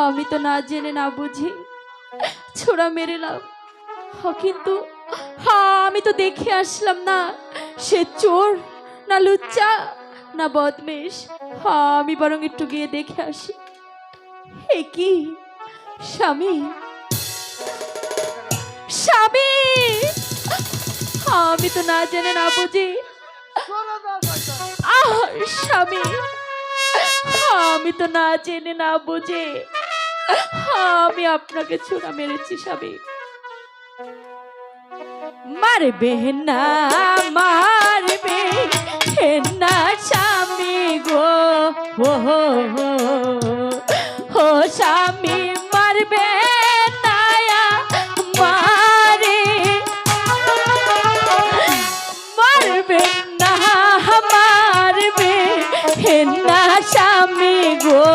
আমি তো না জেনে না বুঝি ছোড়া মেরেলাম। কিন্তু আমি তো দেখে আসলাম না সে চোর না লুচ্চা না বদমেশ। আমি বরং একটু গিয়ে দেখে আসি। এ কি স্বামী, স্বামী! আমি তো না জেনে না বুঝি স্বামী, আমি তো না জেনে না বুঝে আমি আপনাকে ছোড়া মেরেছি স্বামী। মারবে না, মারবে না স্বামী গো, ও স্বামী মারবে না, মারে মারবে না, মারবে না স্বামী গো,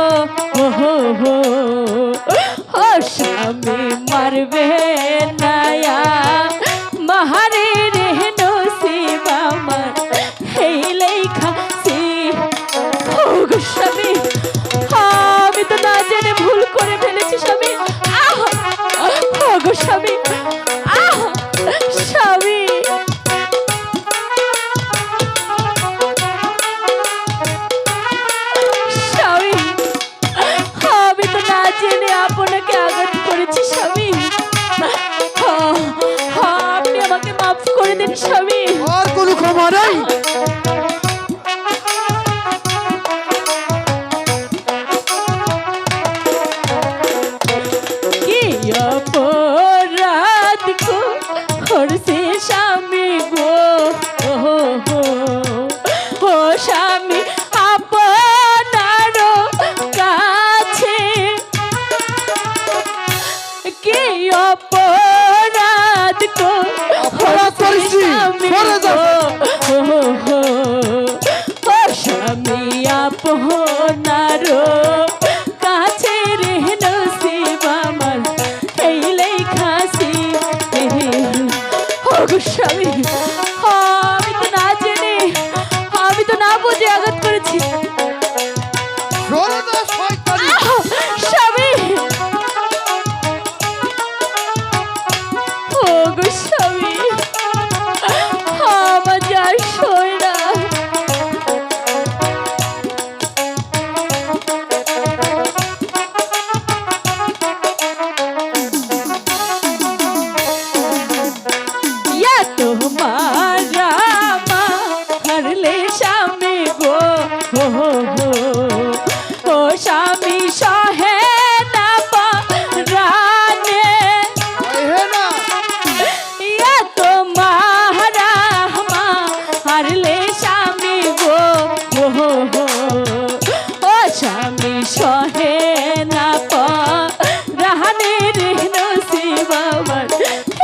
ও স্বামী মারবে না, মহারে রে নসিব আমার এই লেখাছি। ও গো স্বামী, আমি তো না জেনে ভুল করে ফেলেছি স্বামী। ও গো স্বামী, স্বামী! স্বামী, আমি তো না জেনে আপনাকে আঘাত করেছি স্বামী। আপনি আমাকে মাফ করে দিন স্বামী। আর কোনো ক্ষমা নাই। কি অপরাধ করছে স্বামী গো, ও স্বামী আপনার কাছে কি অপরাধ করছি স্বামী গো, ও স্বামী আপনার কাছে রে নসিব আমার এই লেখাছি। ও গো স্বামী, আমি তো না জেনে, আমি তো না বুঝে আঘাত করেছি স্বামী। ও গো স্বামী, আমার যা সয় না। তোমারা হারলে স্বামী গো, ও স্বামী সহে না পারানে, তোমারা হারলে স্বামী গো, ও স্বামী সহে না পারানে রে নসিব আমার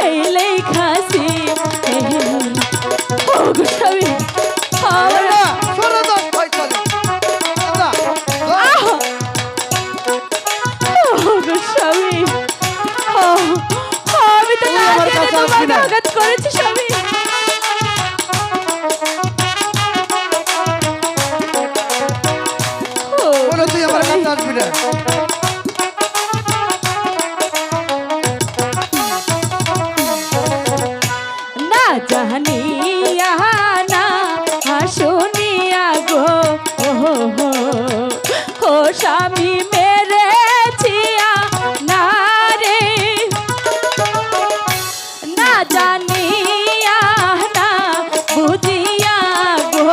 এই লেখাছি। ও গো স্বামী, স্বামী আমি তো না জেনে তোমাকে আঘাত করেছি স্বামী। তুই আমার কাছে আসবি না। না জানিয়া না শুনিয়া গো, ও স্বামী মেরেছিয়া না রে, না জানিয়া না বুঝিয়া গো,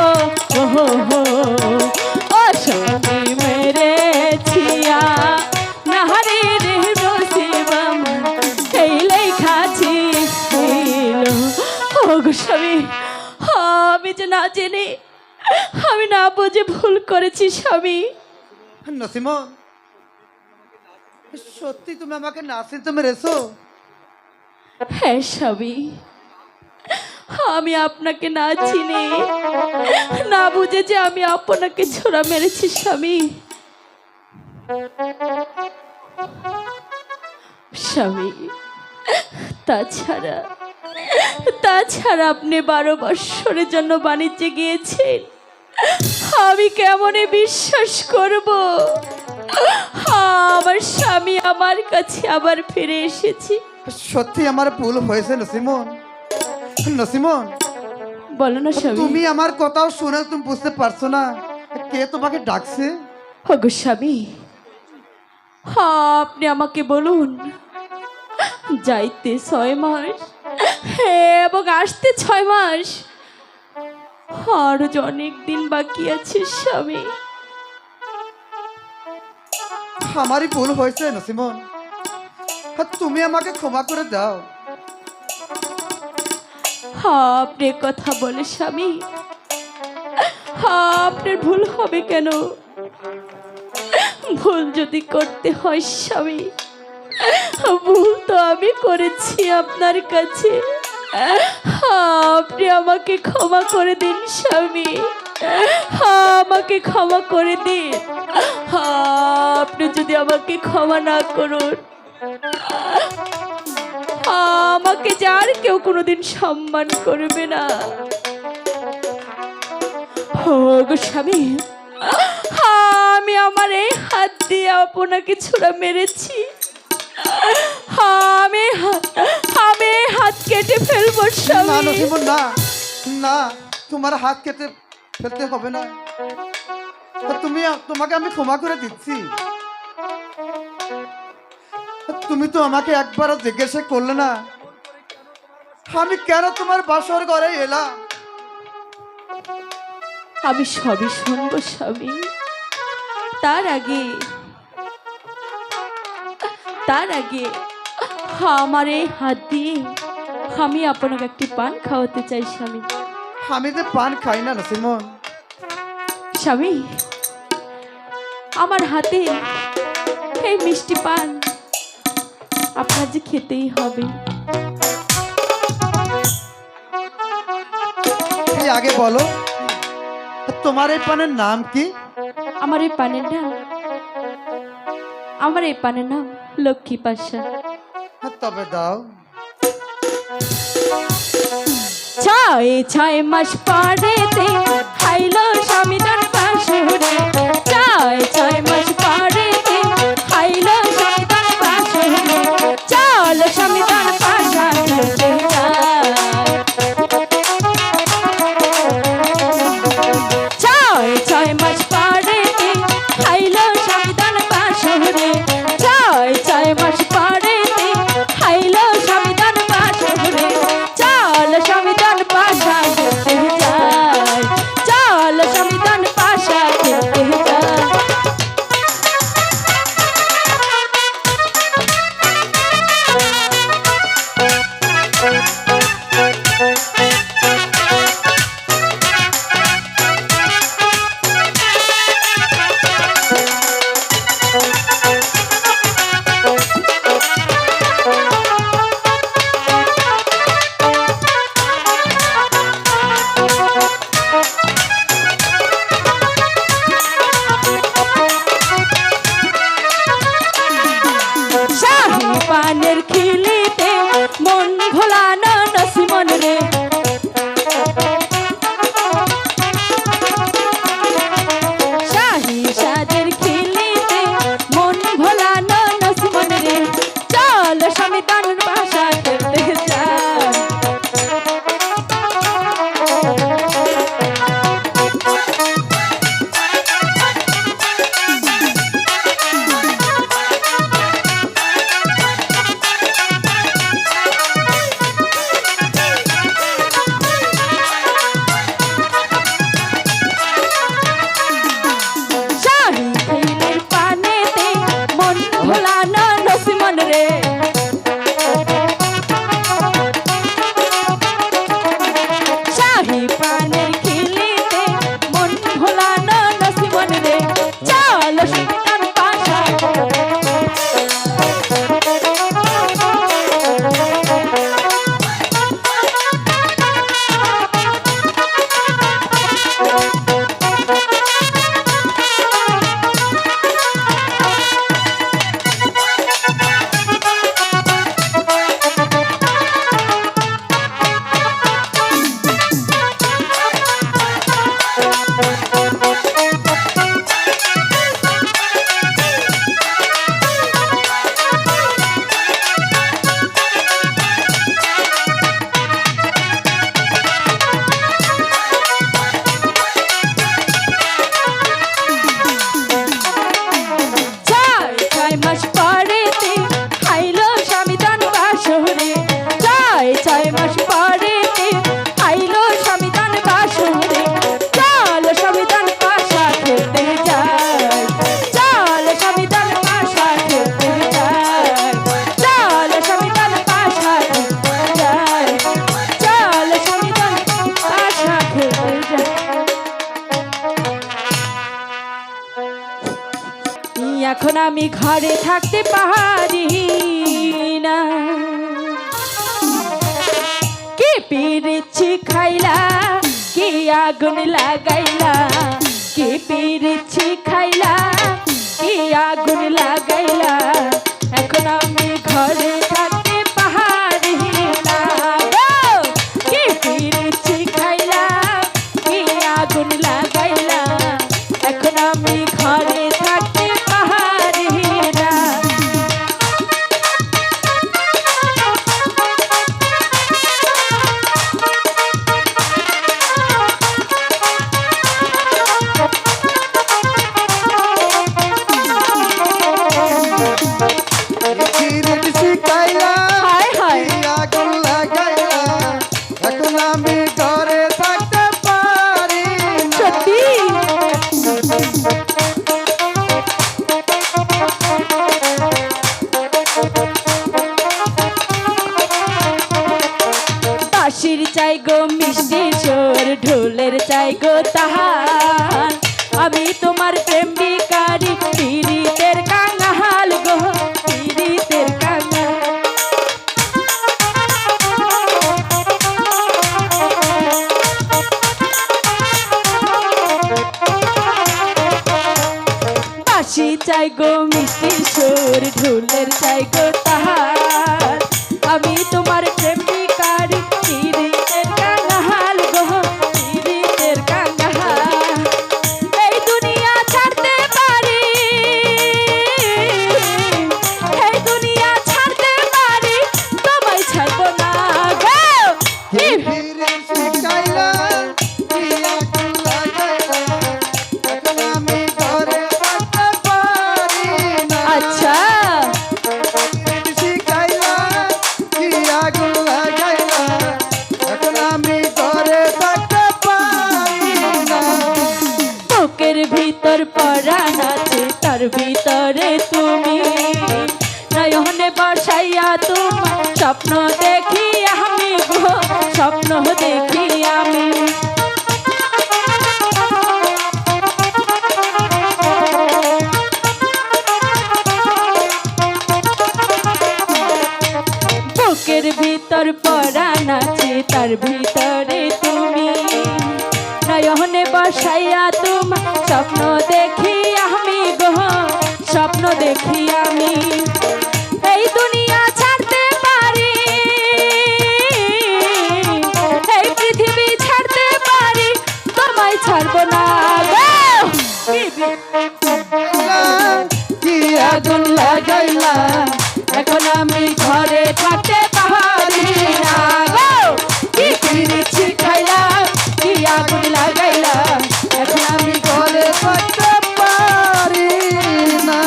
ও স্বামী মেরেছিয়া না রে রে নসিব আমার এই লেখাছি। ও গো স্বামী, আমি যে না জেনে, আমি না বুঝে ভুল করেছি স্বামী। নসিমন, সত্যি তুমি আমাকে নাসিল তো মেরেছো? হ্যাঁ স্বামী, আমি আপনাকে না চিনি না বুঝে যে আমি আপনাকে ছোড়া মেরেছি স্বামী। স্বামী, তাছাড়া তাছাড়া আপনি 12 বৎসরের জন্য বাণিজ্যে গিয়েছেন, আমি কেমনে বিশ্বাস করব আমার স্বামী আমার কাছে আবার ফিরে এসেছে। সত্যি আমার ভুল হয়েছে নসিমন। নসিমন, বলো না স্বামী। তুমি আমার কথাও শুনে তুমি বুঝতে পারছো না কে তোমাকে ডাকছে? ওগো স্বামী, আপনি আমাকে বলুন, যাইতে 6 মাস এবং আসতে 6 মাস, আরো যে অনেক দিন বাকি আছে স্বামী। আমারই ভুল হয়েছে নসিমন, তুমি আমাকে ক্ষমা করে দাও। আপনি কথা বলে স্বামী, আপনার ভুল হবে কেন? ভুল যদি করতে হয় স্বামী, ভুল তো আমি করেছি আপনার কাছে। আপনি আমাকে ক্ষমা করে দিন স্বামী, আমাকে ক্ষমা করে দিন। আপনি যদি আমাকে ক্ষমা না করুন, আমাকে যার কেউ কোনোদিন সম্মান করবে না। গো স্বামী, আমি আমার এই হাত দিয়ে আপনাকে ছোড়া মেরেছি। আমি হাত কেটে ফেলবো না স্বামী। নসিমন, না না, তোমার হাত কেটে ফেলতে হবে না। তোমাকে আমি ক্ষমা করে দিচ্ছি। তুমি তো আমাকে একবারও জিজ্ঞাসা করলে না আমি কেন তোমার বাসর ঘরে এলাম। আমি সবই শুনবো স্বামী। তার আগে আমার এই হাত দিয়ে আমি আপনাকে একটি পান খাওয়াতে চাই স্বামী। আমি যে পান খাই না নসিমন। স্বামী, আমার হাতে এই মিষ্টি পান আপনার যে খেতেই হবে। এই আগে বলো তোমার এই পানের নাম কি? আমার এই পানের নাম লক্ষ্মী পাশা। তবে দাও। 6 মাস পরেতে খাইলো স্বামী তার বাসুরে। 6 মাস পরেতে খাইলো স্বামী তার বাসুরে। চল স্বামী তার পাশা খেলতে যায়। 6 মাস পরেতে খাইলো স্বামী তার বাসুরে। 6 মাস পরেতে খাইলো স্বামী তার বাসুরে। চল স্বামী তার পাশা খেলতে যায়। চল স্বামী তার পাশা খেলতে যায়। এখন আমি ঘরে থাকতে পারি না। কি পিরিছি খাইলা, কি আগুন লাগাইলা, কি পিরিছি খাইলা, কি আগুন লাগাইলা, এখন আমি ঘরে থাকতে পারি না গো। কি পিরিছি খাইলা, কি আগুন লাগাইলা, এখন আমি ঘরে থাকতে পারি না। পিরিত শিখাইলা, হায় হায়। কি আগুন লাগাইলা, এখন আমি ঘরে থাকতে পারি না। সত্যি বাঁশির চাই গো মিষ্টি সুর, ঢোলের চাই গো তাহার, আমি তোমার প্রেম বিকারি, পীড়িতের কাঙাল গো, পীড়িতের কাঙাল। বাঁশি চাই গো মিষ্টি সুর, ঢোলের চাই গো তাহার, আমি তোমার প্রেম বিকারি, পীড়িতের কাঙাল গো, পীড়িতের কাঙাল। এই দুনিয়া ছাড়তে পারি, এই দুনিয়া ছাড়তে পারি, তোমায় ছাড়বো না গো। কি পিরিত শিখাইলা, কি আগুন লাগাইলা, এখন আমি ঘরে থাকতে পারি না। আচ্ছা পিরিত শিখাইলা, কি আগুন লাগাইলা, এখন আমি ঘরে থাকতে পারি না। বুকের ভিতর পরাণ আছে, তার ভিতরে তুমি, নয়নে বসাইয়া তোমার স্বপ্ন দেখি আমি গো, স্বপ্ন দেখি আমি। বুকের ভিতর পরাণ আছে, তার ভিতরে তুমি, নয়নে বসাইয়া তোমার স্বপ্ন দেখি আমি গো, স্বপ্ন দেখি আমি। এই দুনিয়া ছাড়তে পারি, এই পৃথিবী ছাড়তে পারি, তোমায় ছাড়বো না গো। কি আগুন লাগাইলা, এখন আমি ঘরে থাকতে পারি না গো। কি পিরিছি খাইলা, কি আগুন লাগাইলা, এখন আমি ঘরে থাকতে পারি না।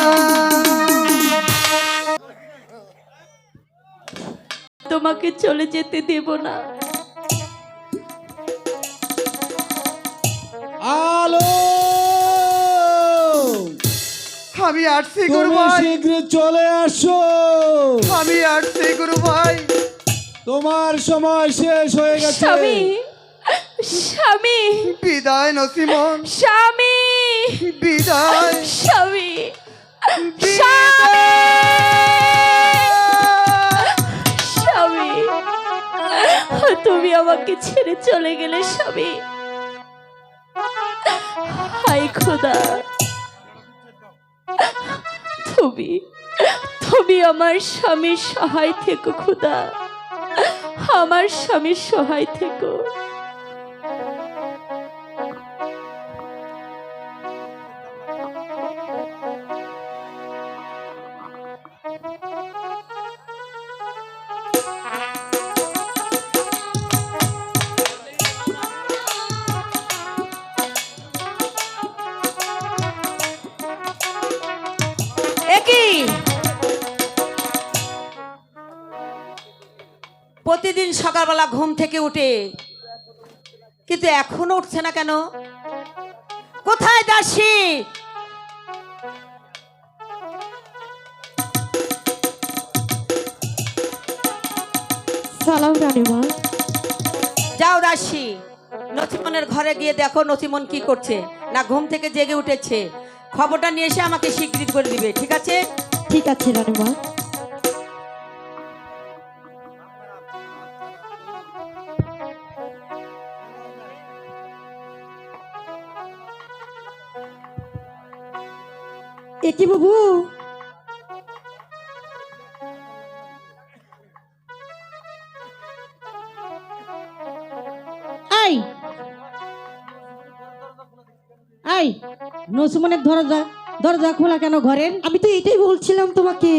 তোমাকে চলে যেতে দেব না। আলো আমি আসছি গুরু তুমি ভাই, শীঘ্র চলে আসো, আমি আসছি গুরু ভাই। তোমার সময় শেষ হয়ে গেছে। স্বামী, স্বামী, বিদায় নসিমন, স্বামী, বিদায় স্বামী, স্বামী, তুমি আমাকে ছেড়ে চলে গেলে স্বামী। হায় খোদা, তুমি তুমি আমার স্বামীর সহায় থেকো খোদা, আমার স্বামীর সহায় থেকো। প্রতিদিন সকালবেলা ঘুম থেকে উঠে কিন্তু এখনো উঠছে না কেন? কোথায় দাসী? সালাম রানীমা। যাও দাসী, নথিমনের ঘরে গিয়ে দেখো নথিমন কি করছে। না ঘুম থেকে জেগে উঠেছে, খবরটা নিয়ে এসে আমাকে স্বীকৃতি করে দিবে, ঠিক আছে? ঠিক আছে রানীমা। একি বাবু, এই এই নসিমনের দরজা দরজা খোলা কেন ঘরের? আমি তো এটাই বলছিলাম তোমাকে।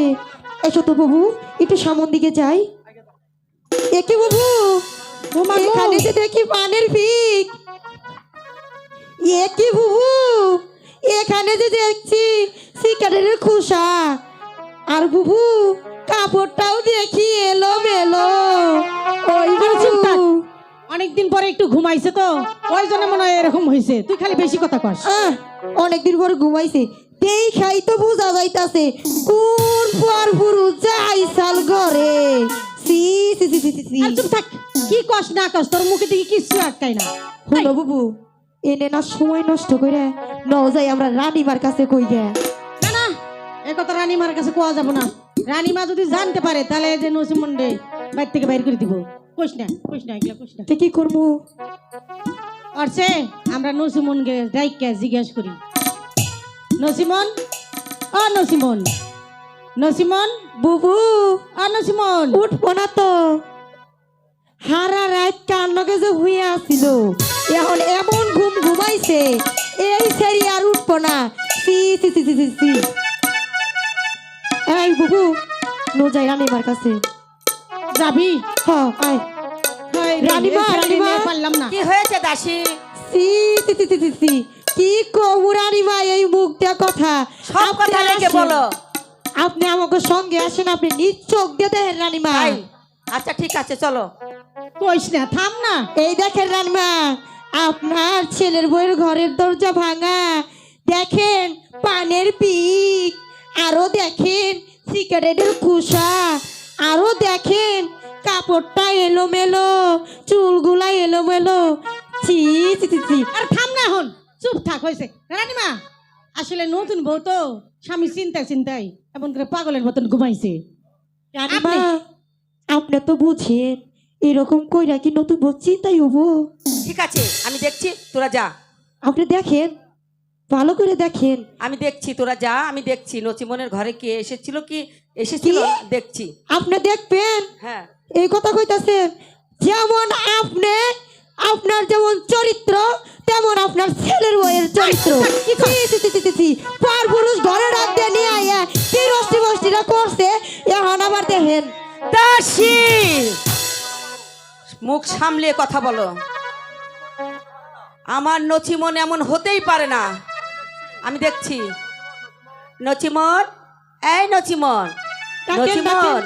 এসো তো বাবু, একটু সামন দিকে যাই। একি বাবু, ওমা গো! এখানে যে দেখি পানের পিক। একি বাবু, এখানে যে দেখছি সিগারেটের খোসা। আর বাবু, কাপড়টাও দেখি এলো মেলো। ওই আরে চুপ থাক। বাবু, অনেকদিন পরে একটু ঘুমাইছে তো, ওই জন্য মনে হয় এরকম হয়েছে। তুই খালি বেশি কথা কস। অনেকদিন পরে ঘুমাইছে, দেখাই তো বোঝা যাইতাছে কোন পর পুরুষ যাইসাল ঘরে। সি সি সি সি সি সি। আর চুপ থাক, কি কস না কস, তোর মুখে থেকে কিচ্ছু আটকাই না। হলো বাবু, এনে না সময় নষ্ট করে ন যাই আমরা রানীমার কাছে কই গে। না না, এ কথা রানীমার কাছে কোয়া যাব না। রানীমা যদি জানতে পারে তাহলে যে নসিমন রে বাইর থেকে বাইর করে দিব। কইস না এগুলা কইস না। তে কি করবো? আর সে আমরা নসিমনকে ডাইকা জিজ্ঞেস করি। নসিমন, ও নসিমন, নসিমন, বুবু, ও নসিমন। উঠবো না তো। হারা রাত কান্নকে যে হয়ে আসছিল, এখন এমন ঘুম ঘুমাইছে, এই সেরি আর উঠবো না। সি সি সি সি সি সি। এই বুবু, নো যাই রানীমার কাছে। যাবি? হ্যাঁ, আয়। হায় রে, রানীমা, এখানে রানীমা। নিয়ে পারলাম না। কি হয়েছে দাসী? সি সি সি সি সি সি। কি কবু রানীমা এই মুখ দেয়া কথা। সব আপনি কথা লেগে আসেন। বলো। আপনি আমাকে সঙ্গে আসেন, আপনি নিজ চোখ দিয়ে দেখেন রানীমা। তাই? আচ্ছা ঠিক আছে, চলো। কইস না, থাম না। এই দেখেন রানীমা, আপনার ছেলের বউয়ের ঘরের দরজা ভাঙা, দেখেন পানের পিক, আরো দেখেন সিগারেটের খোসা, আরো দেখেন কাপড়টা এলোমেলো, চুলগুলা এলোমেলো। ছি ছি ছি ছি। আর থাম না, হন চুপ থাক। হয়েছে রানীমা, আসলে নতুন বউ তো, স্বামী চিন্তায় এমন করে পাগলের মতন ঘুমাইছে। রানীমা, আপনি তো বুঝেন এরকম কইরা কি নতুন বউ চিন্তাই হবো? ঠিক আছে, আমি দেখছি, তোরা যা। আপনি দেখেন, ভালো করে দেখেন। আমি দেখছি, তোরা যা, আমি দেখছি নচিমনের ঘরে কে এসেছিল কি এসেছিল কি? দেখছি। আপনি দেখবেন, হ্যাঁ, এই কথা কইতাছেন। যেমন আপনি, আপনার যেমন চরিত্র, তেমন আপনার ছেলের বইয়ের চরিত্র। পার পুরুষ ঘরে রাখ দিয়ে নিয়ে আইয়া কি রষ্টি বষ্টিরা করছে, এখন আবার দেখেন। দাসী, মুখ সামলে কথা বলো। আমার নচিমন এমন হতেই পারে না। আমি দেখছি। নচিমন, এই নচিমন, ডাকেন, নচিমন। ডাকেন।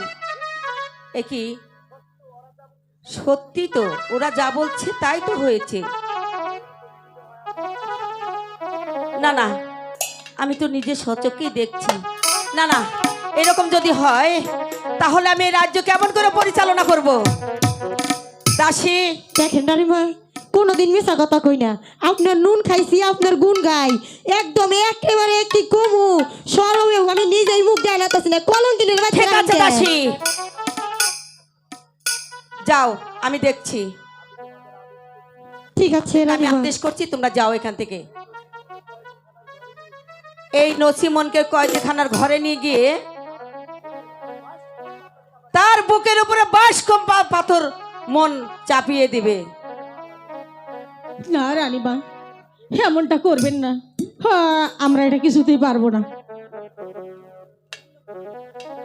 এ কি সত্যি তো? ওরা যা বলছে তাই তো হয়েছে। না না, আমি তো নিজে সচক্ষেই দেখছি। না না, এরকম যদি হয় তাহলে আমি এই রাজ্য কেমন করে পরিচালনা করব? দাসী, দেখেন রানীমা, কোনোদিন মিশা কথা কই না। আপনার নুন খাইছি, আপনার গুণ গাই, একদম একেবারে কি কমু সরমে আমি নিজেই মুখ দেয় না না কলঙ্কিনের বাচ্চা। ঠিক আছে দাসী, যাও, আমি দেখছি। ঠিক আছে আমি রানীমা। আদেশ করছি, তোমরা যাও এখান থেকে। এই নসিমনকে কয়েদিখানার ঘরে নিয়ে গিয়ে তার বুকের উপরে 22 কম পাথর মন চাপিয়ে দিবে। না রানীমা, এমনটা করবেন না। হ্যাঁ, আমরা এটা কিছুতেই পারবো না।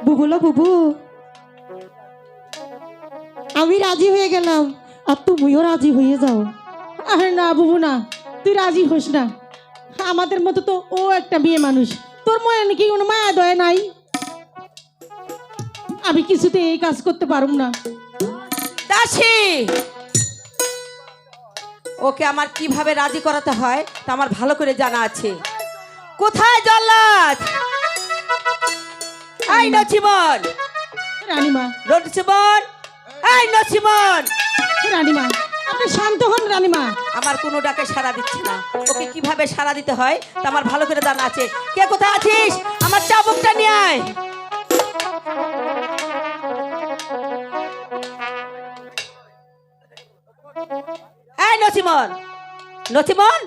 বুবুলা বুবু, আমি রাজি হয়ে গেলাম, আর তুমিও রাজি হয়ে যাও। আরে না বুবু, না, তুই রাজি হোস না। আমাদের মতো তো ও একটা মেয়ে মানুষ, তোর মনে নাকি কোনো মায়া দয়া নাই? আমি কিছুতে এই কাজ করতে পারুম না। দাসী, ওকে আমার কিভাবে রাজি করাতে হয় তা আমার ভালো করে জানা আছে। কোথায় জল্লাদ? এই নসিমন, রানীমা, নসিমন, এই নসিমন। রানীমা, আপনি শান্ত হন রানীমা। আমার কোনো ডাকে সাড়া দিচ্ছে না। ওকে কিভাবে সাড়া দিতে হয় তা আমার ভালো করে জানা আছে। কে কোথায় আছিস? আমার চাবুকটা নিয়ে আয়। এই নসিমন, নসিমন,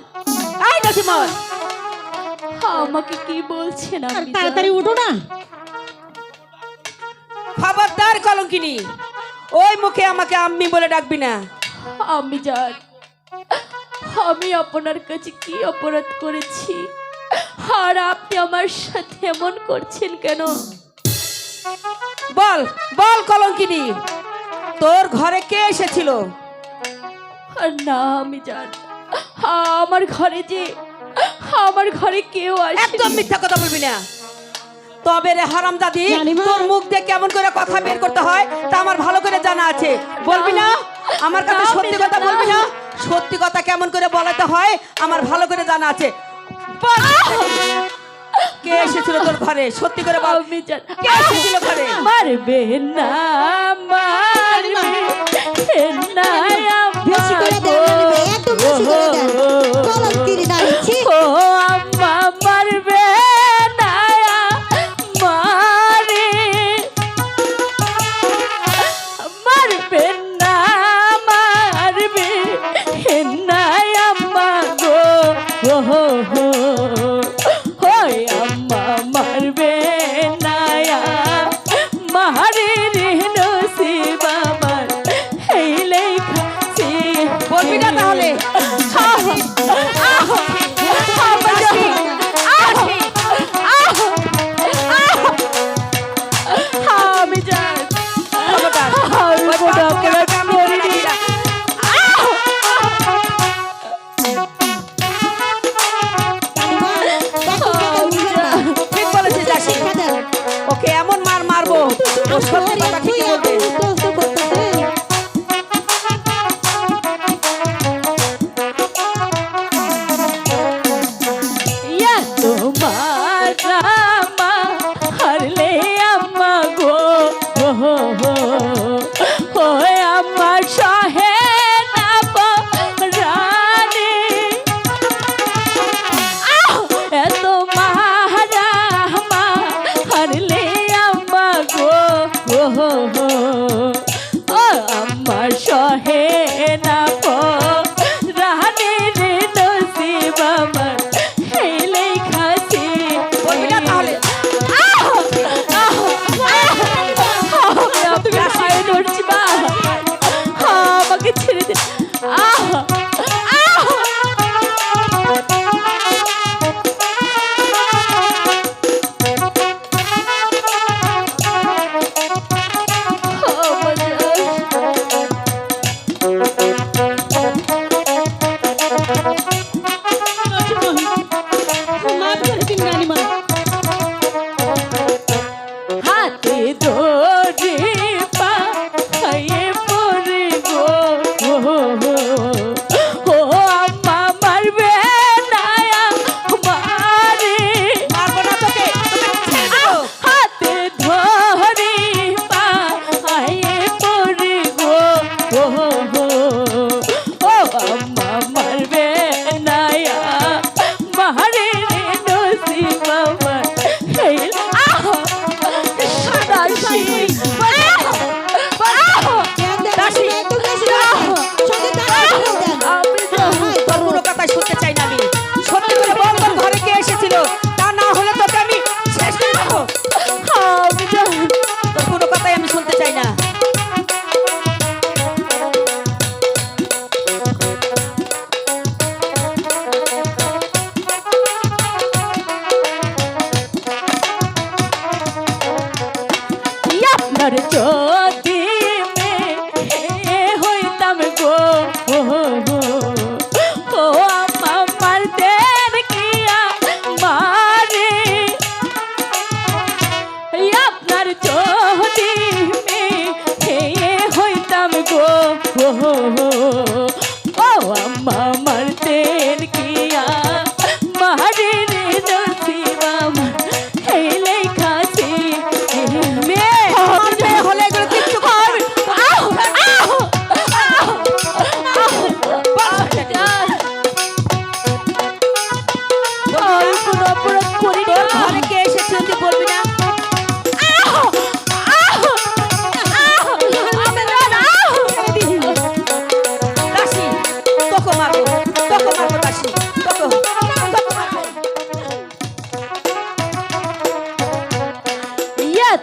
এই নসিমন, আমাকে কি বলছেন আর আপনি? তাড়াতাড়ি উঠো না। খবরদার কলঙ্কিনী, ওই মুখে আমাকে আম্মি বলে ডাকবি না। আমি জান, আমি আপনার কাছে কি অপরাধ করেছি আর আপনি আমার সাথে এমন করছেন কেন? বল বল কলঙ্কিনী, তোর ঘরে কে এসেছিল? আর না আমি জান, আমার ঘরে কেউ একদম আসেনি। মিথ্যা কথা বলবি না। তবে রে হারামজাদি, রানীমা। তোর মুখ দিয়ে কেমন করে কথা বের করতে হয় তা আমার ভালো করে জানা আছে। বলবি না আমার কাছে? না, সত্যি আমি কথা জানি বলবি না। না? সত্যি কথা কেমন করে বলাতে হয় আমার ভালো করে জানা আছে। বল, কে এসেছিল তোর ঘরে? সত্যি করে বল, আমি জান, কে এসেছিল ঘরে? মারবে না, মারবে না বেশি করে দেন রানীমা, একটু বেশি করে দেন। কলঙ্কিনী নারী, ছি। ও আম্মা, মারবে না, মারে মারবে না, মারবে না আম্মা গো, ও হো হো, ওই আম্মা মারবে না, মারে রে নসিব আমার, এই লেখা বলবি না তাহলে? আমি জানি খবরদার, আমি ওই কোনো পাপ করে অপরাধ আমি করিনি। বলি না। রানীমা, দেখো, দেখো, বুঝলেন না? ঠিক বলেছিস দাসী, দেখা দেন। ওকে এমন মার মারবো ও সত্যি কথা ঠিকই বলবে। উদ্ধ্বস্ত করতেছে। ইয়া তোমার রামা হারলে আম্মা গো, ও হো হো, ও আমার সহে না রানী, এত মারা মা হারলে আম্মা গো, ও হো হো, ও আমার সহে না রানী রে নসিব আমার, এই লেখাছি। বলবি না তাহলে? আপনার পায়ে ধরছি মা, আমাকে ছেড়ে দিন। মাফ করে দিন রানীমা। হাতে ধরে পা খাইয়ে পড়ে গো, ও আম্মা মারবে না, মারে মারবো না তোকে, তোকে ছেড়ে দেবো। হাতে ধরে পা খাইয়ে পড়ে গো, ও আম্মা মারবে না, মারে রে নসিব আমার, এই দাসী, দেন, দেন, রানীমা, একটু বেশি করে দেন। সঙ্গে তাড়াতাড়ি করে দেন। আমি হয়, তোর কোনো কথাই শুনতে চাই না আমি। সত্যি করে বল তোর ঘরে কে এসেছিল, তা না হলে তোকে আমি শেষ করে দেবো। তোর কোনো কথাই আমি শুনতে চাই না। আপনার যদি মেয়ে হইতাম গো, ও আমার দেন কিয়া মারে, আপনার যদি মেয়ে হইতাম গো, ও আমার দেন কিয়া মারে রে নসিব আমার, এই লেখাছি। মেয়ে, আমার মেয়ে হলে এগুলো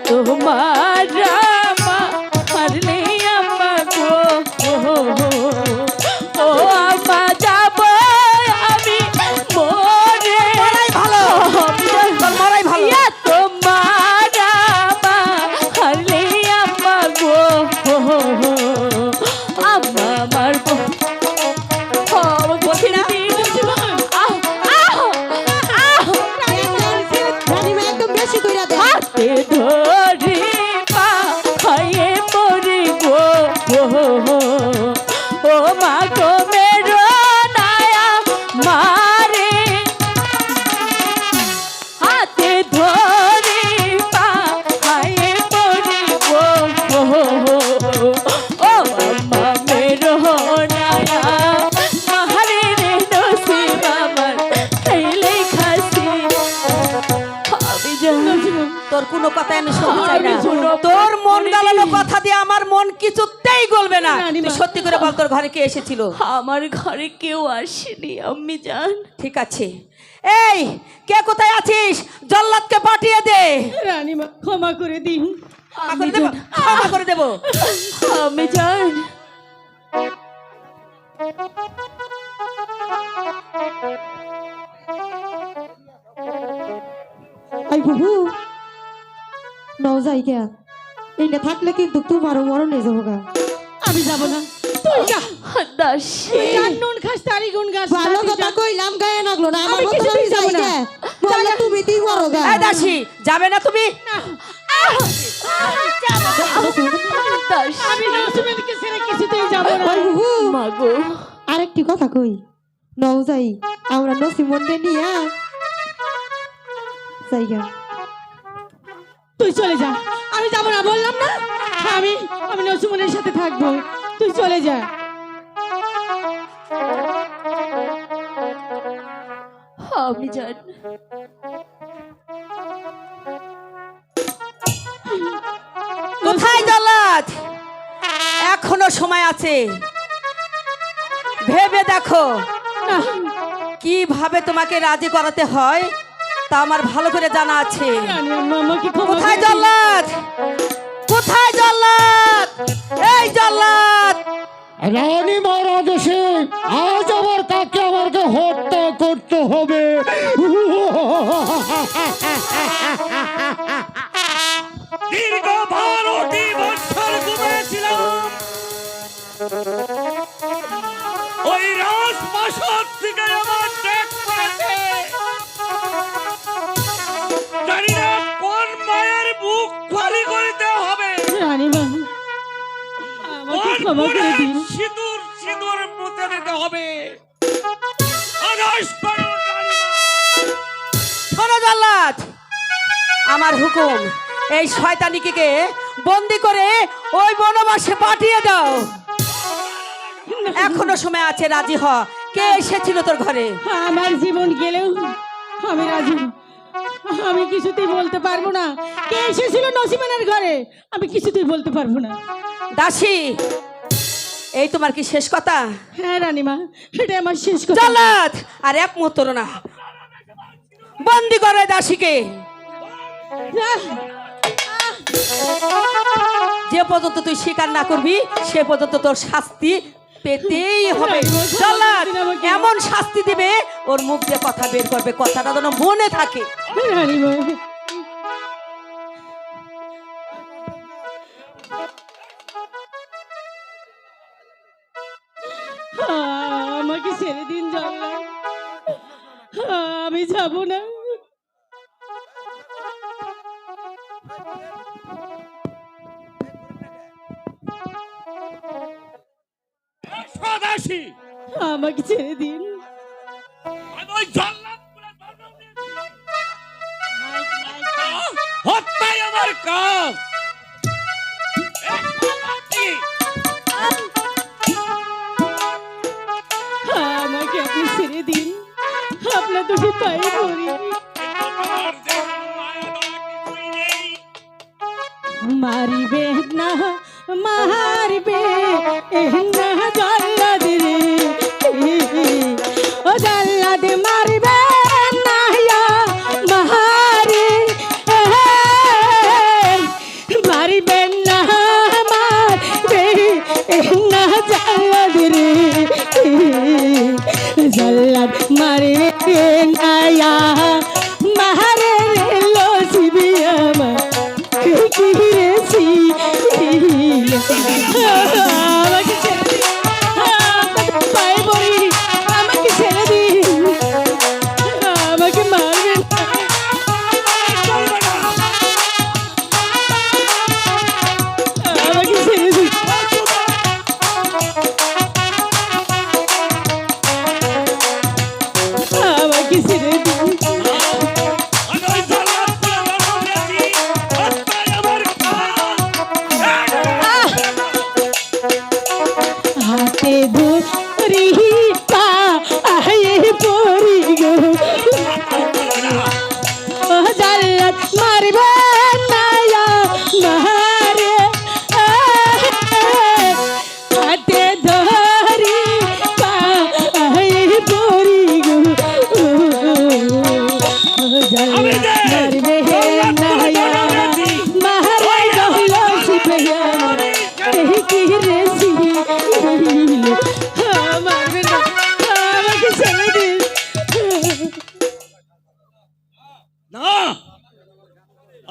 তোমার রামা হারলে আম্মা গো ও আম্মা যাব আমি মরে ভালো তোর মরাই ভালো ইয়া তোমার রামা হারলে আম্মা গো আম্মা আমার গো বলছি না রানীমা একদম বেশি কইরা দেন হাতে ধরে পা খাইয়ে পড়ে গো ও মা গো মেরো নায়া মারে হাতে ধরে পা খাইয়ে পড়ে গো ও আম্মা মেরো নায়া মারে রে নসিব আমার খাইলে খাসি আমি জানি তোর কোনো কথা আমি শুনতে চাই না আমি শুনবো। তোর মন গালানো কথা দিয়ে আমার মন কিছুতেই গলবে না রানীমা। তুই সত্যি করে বল তোর ঘরে কে এসেছিল আমার ঘরে কেউ আসেনি আম্মি জান ঠিক আছে এই কে কোথায় আছিস জল্লাদকে পাঠিয়ে দে রানীমা ক্ষমা করে দিন ক্ষমা করে দেব ক্ষমা করে দেব আমি জান আই বাবু নাও যাই কে এইটা থাকলে কিন্তু তোমারও মরণে যাবো গা আমি যাব না তুই যা দাসী যার নুন খাস তারই গুণ গাছ ভালো কথা কইলাম গায়ে লাগলো না আমার আমি মতো কিছুতেই আমি যাবো যাই না। কে বললে তুমি তুই মরো গা এই দাসী যাবে না তুমি দাসী আমি নসিমেনকে ছেড়ে কিছুতেই যাব না আই বাবু মাগো আরেকটি কথা কই নাও যাই আমরা নসিমনকে নিয়ে যাই গা তুই চলে যা আমি যাব না বললাম না আমি আমি নসিমনের সাথে থাকবো তুই চলে যা আমি জান কোথায় জল্লাদ এখনো সময় আছে ভেবে দেখো না কিভাবে তোমাকে রাজি করাতে হয় তা আমার ভালো করে জানা আছে রানী আম্মা আমাকে ক্ষমা কোথায় করে দিন। জল্লাদ কোথায় জল্লাদ এই জল্লাদ রানী মহারাজ এসে আজ আবার কাকে আমাকে হত্যা করতে হবে দীর্ঘ 12টি বছর ঘুমিয়েছিলাম ওই রাজপ্রাসাদ থেকে আমার ত্যাগ করেছে জানি না কোন মায়ের বুক খালি করতে হবে রানীমা আমাকে কোন ক্ষমা করে বোনের দিন সিঁদুর সিঁদুর পুঁতে দিতে হবে আদেশ করুন রানীমা। শোনো জল্লাদ আমার হুকুম এই শয়তানিকে বন্দি করে ওই বনবাসে পাঠিয়ে দাও এখনো সময় আছে রাজি হ কে এসেছিল তোর ঘরে আমার জীবন গেলেও আমি রাজি আমি কিছুতেই বলতে পারবো না কে এসেছিল নসিমেনের ঘরে আমি কিছুতেই বলতে পারবো না দাসী এই তোমার কি শেষ কথা হ্যাঁ রানীমা এটা আমার শেষ কথা জল্লাদ আর এক মুহূর্ত না বন্দি করে দাসীকে যে পর্যন্ত তুই স্বীকার না করবি সে পর্যন্ত তোর শাস্তি পেতেই হবে জল্লাদ এমন শাস্তি দিবে ওর মুখ দিয়ে কথা বের করবে কথাটা যেন মনে থাকে রানীমা আমাকে ছেড়ে দিন জানলা আমি যাব না স্বদাসী আমাকে ছেড়ে দিন আমি ওই জল্লাদপুরে জন্ম নিয়েছি। হত্যাই আমার কাজ এই জল্লাদটি আমাকে আপনি ছেড়ে দিন আপনার দুটি পায়ে পড়ি তোমার যে মায়া দয়া কিছুই নেই। মারিবে না মারিবে না জল্লাদ রে ও জল্লাদ মারিবে না মারি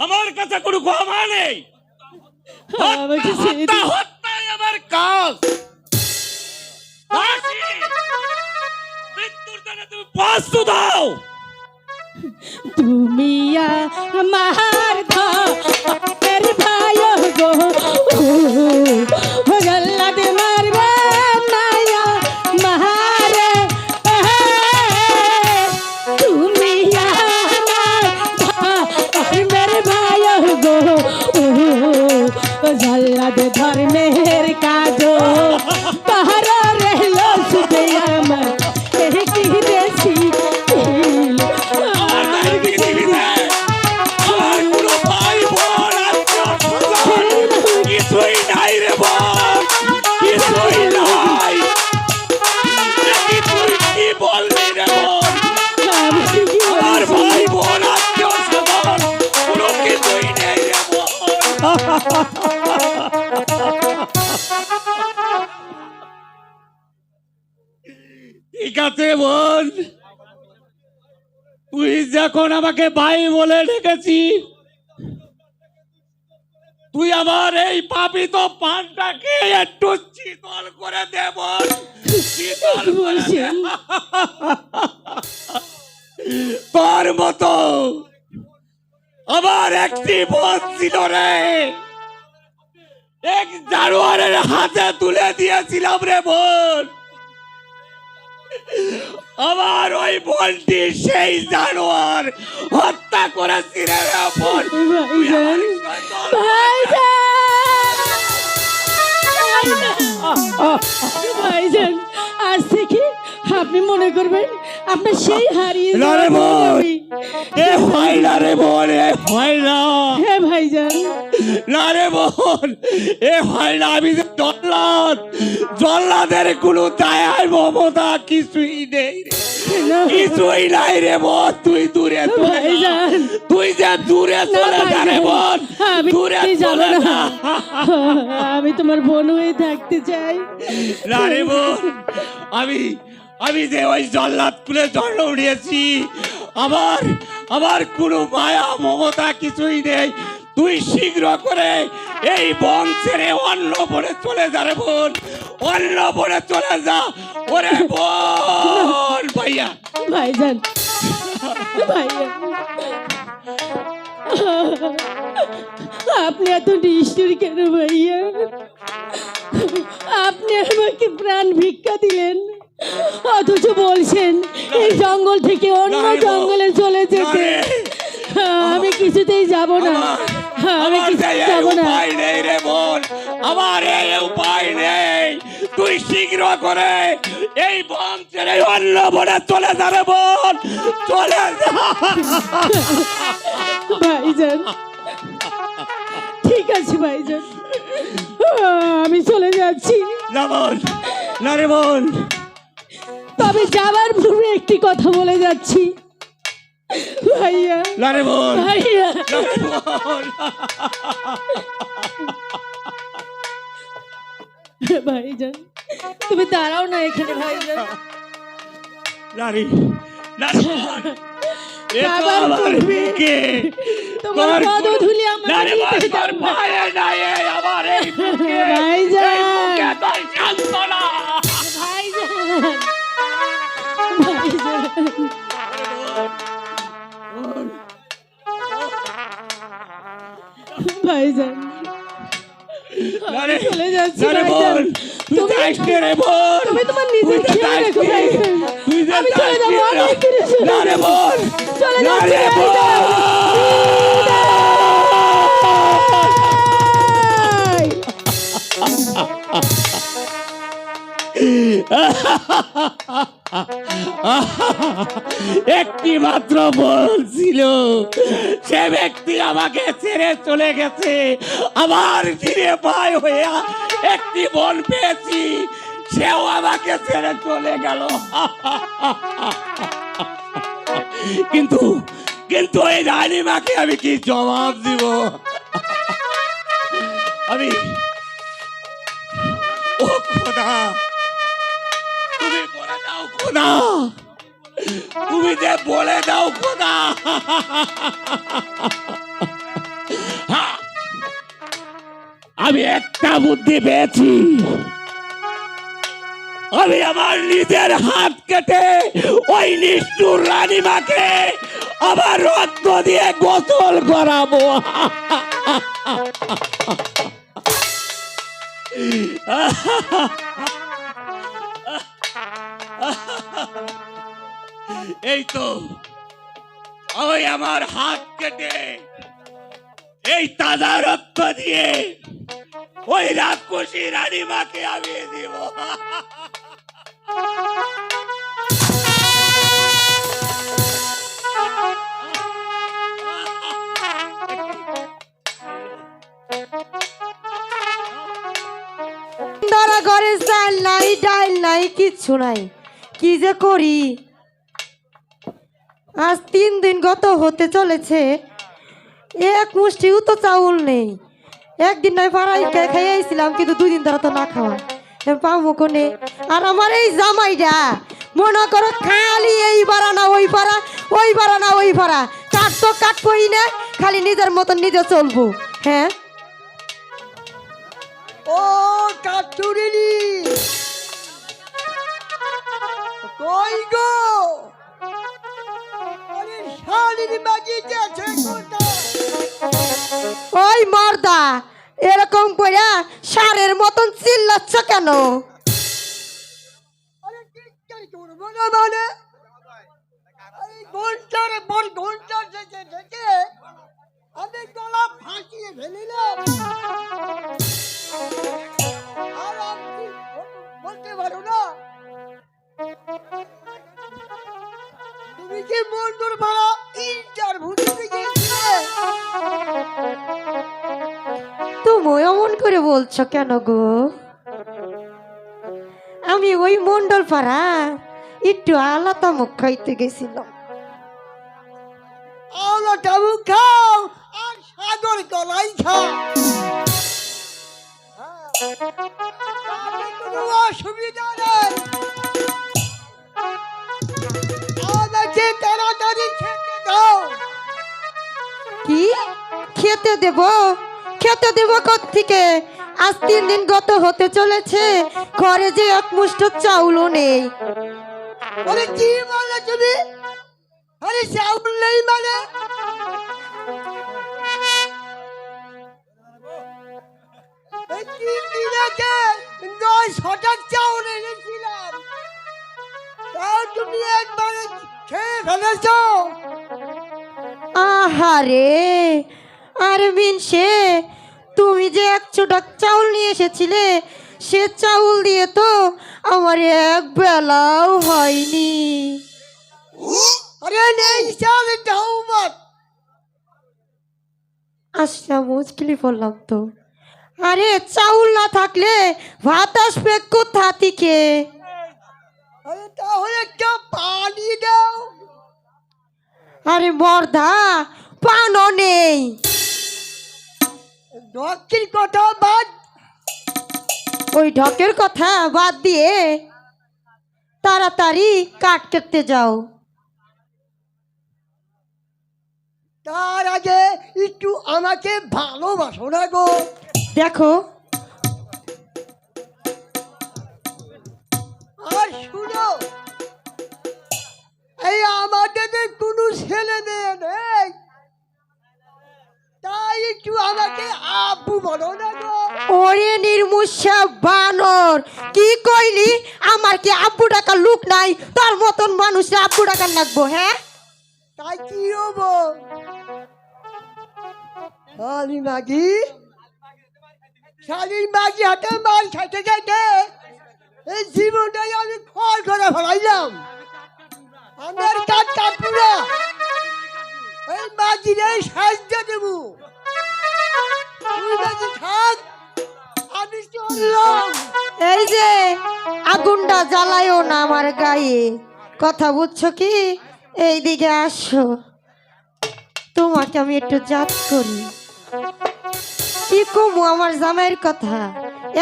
আমার কাছে কোনো ক্ষমা নেই। আমাকে ছেড়ে হত্যা দিন। হত্যাই আমার কাজ। দাসী, মৃত্যুর জন্য তুমি প্রস্তুত হও। তুমি আমার ধর ভাই গো জল্লাদ মারবে নায়া মারে তুমি আমার ধর্মের ভাই গো জল্লাদ ধর্মের কাজ পাহাড় রহলো সুদে আমার কি দেশি আমার এই পৃথিবীতে আমার কোনো ভাই বোন আত্মীয়-স্বজন কিছুই নাই রে বোন, কিছুই নাই। নাকি তুই কি বললি রে বোন? আমার ভাই বোন আত্মীয়-স্বজন কোনো কিছুই নেই রে বোন। ঠিক আছে বোন, তুই যখন আমাকে ভাই বলে ডেকেছি, তুই আমার এই পাপিত পানটাকে একটু শীতল করে দে বোন, শীতল করে দে। তোর মতো আমার একটি বোন ছিল রে, এক জানোয়ারের হাতে তুলে দিয়েছিলাম রে বোন। আমার ওই বোনটি সেই জানোয়ার হত্যা করেছিল রে বোন। তুই আমার ভাইজান আজ থেকে আপনি মনে করবেন আপনার সেই হারিয়ে না রে যাওয়া বোন। আমি। এ হয় না রে বোন, এ হয় না। হ্যাঁ ভাইজান, না রে বোন, এ হয় না। আমি যে জল্লাদ, জল্লাদের কোনো দয়ার মমতা কিছুই নেই রে, কিছুই নাই রে বোন। তুই দূরে চলে যা, ভাইজান তুই যে দূরে চলে যা রে বোন, আমি দূরে যাব চলে না। যা। আমি তোমার বোন হয়ে থাকতে চাই। না রে বোন, আমি যে ওই জল্লাদ কুলে জন্ম উঠিয়েছি, আমার কোনো মায়া মমতা কিছুই নেই। তুই শীঘ্র করে এই বন ছেড়ে অন্য বনে চলে যা রে বোন, অন্য বনে চলে যা। ওরে বোন ভাইয়া, ভাইজান, ভাইজান আপনি এত নিষ্ঠুর কেন ভাইয়া? আপনি আমাকে প্রাণ ভিক্ষা দিলেন, অথচ বলছেন এই জঙ্গল থেকে অন্য না রে বোন, জঙ্গলে চলে যেতে। না রে। আমি কিছুতেই যাব না, আমি আমার কিছুতেই এই যাব না। উপায় নেই রে বোন, আমার এই উপায় নেই। তুই শীঘ্র করে এই বন ছেড়ে অন্য বনে চলে যা রে বোন, চলে যা। ভাইজান ঠিক আছে ভাইজান, আমি চলে যাচ্ছি। না বোন, না রে বোন। তবে যাবার পূর্বে একটি কথা বলে যাচ্ছি ভাইয়া, না রে বোন, ভাইয়া না রে বোন। ভাইজান তুমি দাঁড়াও না এখানে ভাইজান। নারী, না রে বোন। এ তো যাবার আমার পূর্বে বুকে, তোমার তোর পদধূলি না আমাকে রে বোন, দিতে তোর দাও। ভয়ে নাই আমার এই বুকে, ভাইজান। এই বুকে তোর যন্ত্রণা। ভাইজান, ভাইজান ভাইজান না রে, চলে যাচ্ছি না রে ভাইজান। বোন, তুই তুমি- যাস নে রে বোন। তুমি তোমার নিজের তুই তো খেয়াল যাস রেখো নে। ভাইজান। তুই যে আমি চলে যাস যাবো, নে। অনেক দূরে চলে না রে যাবো। বোন, চলে না যাচ্ছি রে ভাইজান। একটি মাত্র বলছিল, সে ব্যক্তি আমাকে ছেড়ে চলে গেছে। আমার ধীরে ভাই হইয়া একটি বোন পেয়েছি, সেও আমাকে ছেড়ে চলে গেল। কিন্তু কিন্তু এই রানীমাকে আমি কি জবাব দিব? আমি ও খোদা, তুমি বলে দাও খোদা, তুমি যে বলে দাও খোদা। আমি একটা বুদ্ধি পেয়েছি। আমি আমার নিজের হাত কেটে ওই নিষ্ঠুর রানীমাকে আমার রক্ত দিয়ে গোসল করাবো। এই তো ওই আমার হাত কেটে এই তাজা রক্ত দিয়ে ওই রাক্ষসী রানীমাকে আমি দিব। ধরা ঘরে চাল নাই ডাল নাই কিচ্ছু নাই, কি যে করি। আজ 3 দিন গত হতে চলেছে, এক মুষ্টিও তো চাউল নেই। একদিন নয় পাড়াই খাইয়াছিলাম, কিন্তু 2 দিন ধরে তো না খাওয়া পাবো কোনে। আর আমার এই জামাইটা মনে করো খালি এই পাড়া না ওই পাড়া, ওই পাড়া না ওই পাড়া, কাট তো কাটবই না, খালি নিজের মতন নিজে চলবো। হ্যাঁ ও কাটুরিনি কই গো, আরে শালির মাঝি গেছে কোথায়? ওই মর্দা, এরকম কইরা সারের মতন চিল্লাচ্ছ কেন? আরে কি করবো না মানে, আরে ঘন্টার পর ঘন্টা থেকে থেকে আমি গলা ফাটিয়ে ফেলিলাম। আর আপনি বলতে পারো না, তুমি কি মন্ডল ভাড়া ইন্টারভিউ দিতে গিয়েছিলে? তুমি এমন করে বলছো কেন গো? আমি ওই মন্ডল পাড়া একটু আলাদা মুখ খাইতে গেছিলাম। আলো টাবু খাও আর সাগর কলাই খাও, তাতে কোনো অসুবিধা নেই। আমাকে তাড়াতাড়ি খেতে দাও। কি খেতে দেব? খেতে দেব কোত্থেকে? আজ 3 দিন গত হতে চলেছে, ঘরে যে এক মুষ্ঠ চাউলও নেই। আরে কি বলে তুমি? আরে চাউল নেই মানে? এই 3 দিন আগে 900টা চাউল এনেছিলাম, তাও তুমি একবারে খেয়ে ফেলেছো। আহারে, আরে মিনসে, তুমি যে 100টা চাউল নিয়ে এসেছিলে, সে চাউল দিয়ে তো আমার এক বেলাও হয়নি। আরে নেই চাল দাও মত। আচ্ছা, মুশকিলে পড়লাম তো। আরে চাউল না থাকলে ভাত আসবে কোথা থেকে? আরে তাহলে একটা পানি দাও। আরে মর্দা, পানও নেই। দক্ষিণ কথা বাদ, ওই ঢকের কথা বাদ দিয়ে তাড়াতাড়ি কাট কাটতে যাও। তার আগে একটু আমাকে ভালোবাসো না গো। দেখো, আর শুনো, এই আমাদের যে কোনো ছেলে মেয়ে নেই, তাই একটু আমাকে আব্বু বলো না গো। ওরে নির্মুষা বানর, কি কইলি? আমার কি আব্বু ডাকার লোক নাই? তার মতন মানুষে আব্বু ডাকার লাগবো? হ্যাঁ, তাই কি হবো? শালির মাগি হাতে মাল খাইতে খাইতে এই জীবনটাই আমি খড় করে ফেলাইলাম। আমার কাজ কাটবো না, এই মাগিরে সাহায্য দেবো। তুই মাগি থাক, আমি চললাম। এই যে আগুনটা জ্বালায়ও না আমার গায়ে, কথা বুঝছো কি? এই দিকে আসো, তোমাকে আমি একটু জাত করি। কি কমু আমার জামাইয়ের কথা?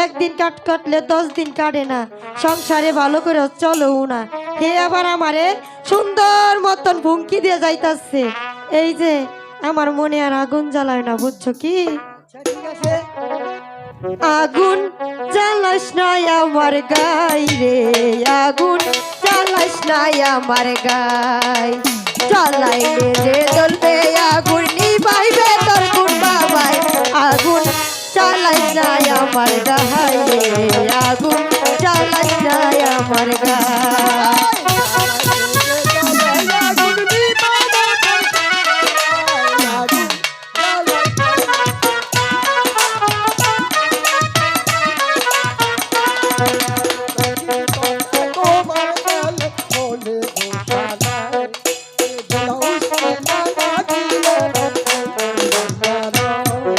একদিন কাট কাটলে 10 দিন কাটে না, সংসারে ভালো করে চলও না, হে আবার আমারে সুন্দর মতন ভুমকি দিয়ে যাইতাছে। এই যে আমার মনে আর আগুন জ্বালায় না, বুঝছো কি? আচ্ছা ঠিক আছে, আগুন জ্বালাস নাই আমার গাই রে, আগুন জ্বালাস নাই আমার গাই। জ্বালাইলে যে জ্বলবে আগুন নিবাইবে তোর কোন বাবাই। আগুন জ্বালাস নাই আমার গাই রে, আগুন জ্বালাস নাই আমার গাই।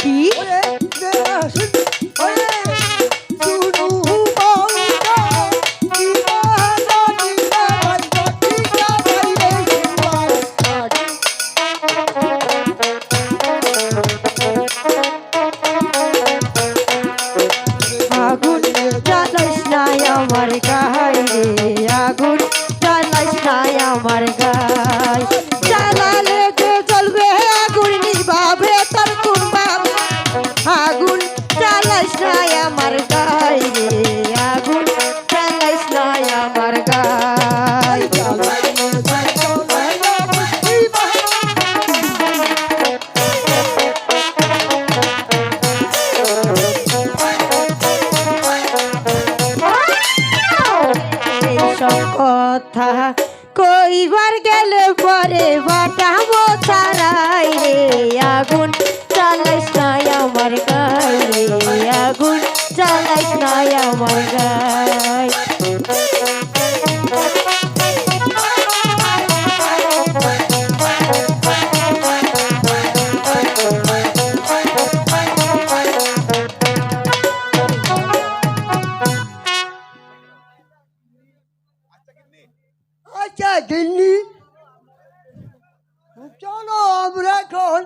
কি আগুন জ্বালাস নাই আমার গাই রে, আগুন জ্বালাস নাই আমার গাই। জ্বালালে যে জ্বলবে আগুন নিভাবে তোর কোন বাবা। আগুন জ্বালাস নাই আমার গাই রে, আগুন জ্বালাস নাই আমার গাই। এইসব কথা কইবার গেলে পরে বাটাবো ছাড়াই রে। আগুন জ্বালাইস নাই আমার গাই রে, আগুন জ্বালাইস নাই আমার গাই। আচ্ছা দিল্লি, চলো আমরা এখন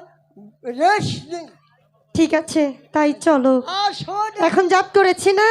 রেস্ট নিই। ঠিক আছে তাই চলো, আসো এখন জাপ করেছি না।